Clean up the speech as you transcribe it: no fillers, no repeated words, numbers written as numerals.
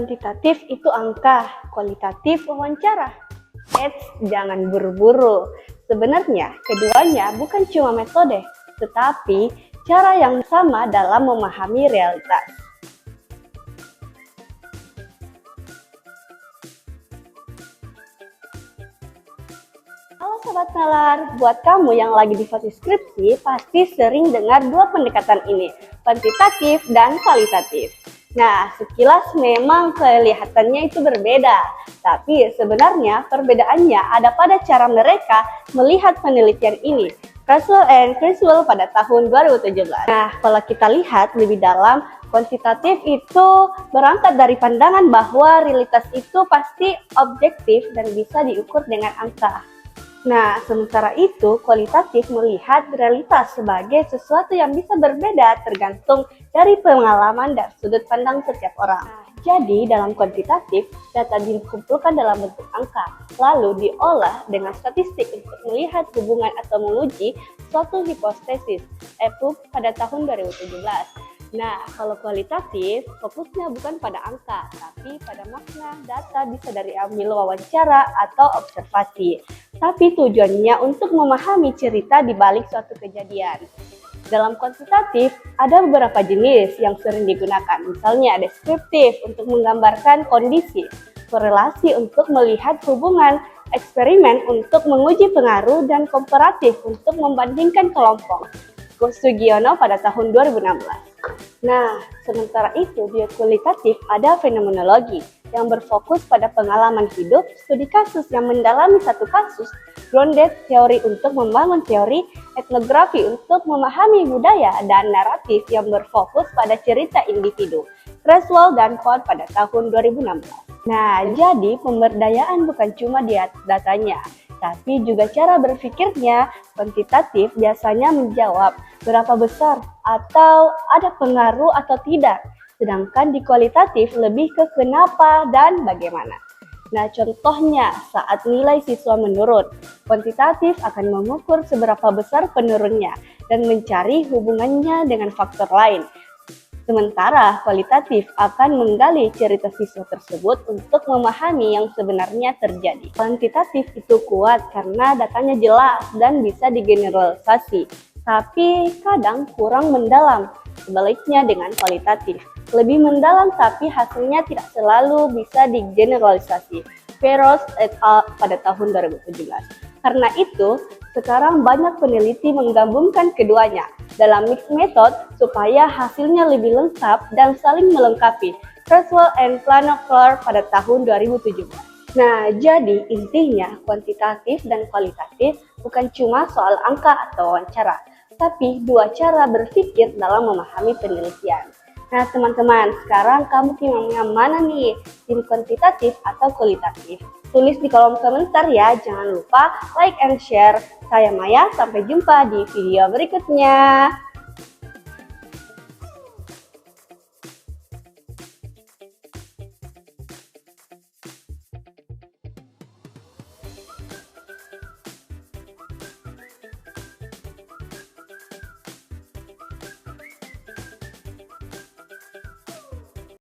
Kuantitatif itu angka, kualitatif wawancara. Eits, jangan buru-buru. Sebenarnya keduanya bukan cuma metode, tetapi cara yang sama dalam memahami realitas. Halo Sobat Nalar, buat kamu yang lagi di fase skripsi, pasti sering dengar dua pendekatan ini, kuantitatif dan kualitatif. Nah, sekilas memang kelihatannya itu berbeda, tapi sebenarnya perbedaannya ada pada cara mereka melihat penelitian ini. Russell and Criswell pada tahun 2017. Nah, kalau kita lihat lebih dalam, kuantitatif itu berangkat dari pandangan bahwa realitas itu pasti objektif dan bisa diukur dengan angka. Nah, sementara itu, kualitatif melihat realitas sebagai sesuatu yang bisa berbeda tergantung dari pengalaman dan sudut pandang setiap orang. Jadi, dalam kuantitatif, data dikumpulkan dalam bentuk angka, lalu diolah dengan statistik untuk melihat hubungan atau menguji suatu hipotesis, pada tahun 2017. Nah, kalau kualitatif, fokusnya bukan pada angka, tapi pada makna. Data bisa dari ambil wawancara atau observasi, tapi tujuannya untuk memahami cerita di balik suatu kejadian. Dalam kuantitatif, ada beberapa jenis yang sering digunakan, misalnya deskriptif untuk menggambarkan kondisi, korelasi untuk melihat hubungan, eksperimen untuk menguji pengaruh, dan komparatif untuk membandingkan kelompok. Sugiono pada tahun 2016. Nah, sementara itu di kualitatif ada fenomenologi yang berfokus pada pengalaman hidup, studi kasus yang mendalami satu kasus, grounded teori untuk membangun teori, etnografi untuk memahami budaya, dan naratif yang berfokus pada cerita individu. Criswell dan Cohn pada tahun 2016. Nah, jadi pemberdayaan bukan cuma di datanya, tapi juga cara berpikirnya. Kuantitatif biasanya menjawab berapa besar atau ada pengaruh atau tidak, sedangkan di kualitatif lebih ke kenapa dan bagaimana. Nah, contohnya saat nilai siswa menurun, kuantitatif akan mengukur seberapa besar penurunnya dan mencari hubungannya dengan faktor lain. Sementara kualitatif akan menggali cerita siswa tersebut untuk memahami yang sebenarnya terjadi. Kuantitatif itu kuat karena datanya jelas dan bisa digeneralisasi, tapi kadang kurang mendalam. Sebaliknya dengan kualitatif, lebih mendalam tapi hasilnya tidak selalu bisa digeneralisasi. Feroz et al. Pada tahun 2017. Karena itu, sekarang banyak peneliti menggabungkan keduanya dalam mixed method supaya hasilnya lebih lengkap dan saling melengkapi. Criswell and Planocler pada tahun 2017. Nah, jadi intinya kuantitatif dan kualitatif bukan cuma soal angka atau wawancara, tapi dua cara berpikir dalam memahami penelitian. Nah teman-teman, sekarang kamu tim yang mana nih? Tim kuantitatif atau kualitatif? Tulis di kolom komentar ya, jangan lupa like and share. Saya Maya, sampai jumpa di video berikutnya.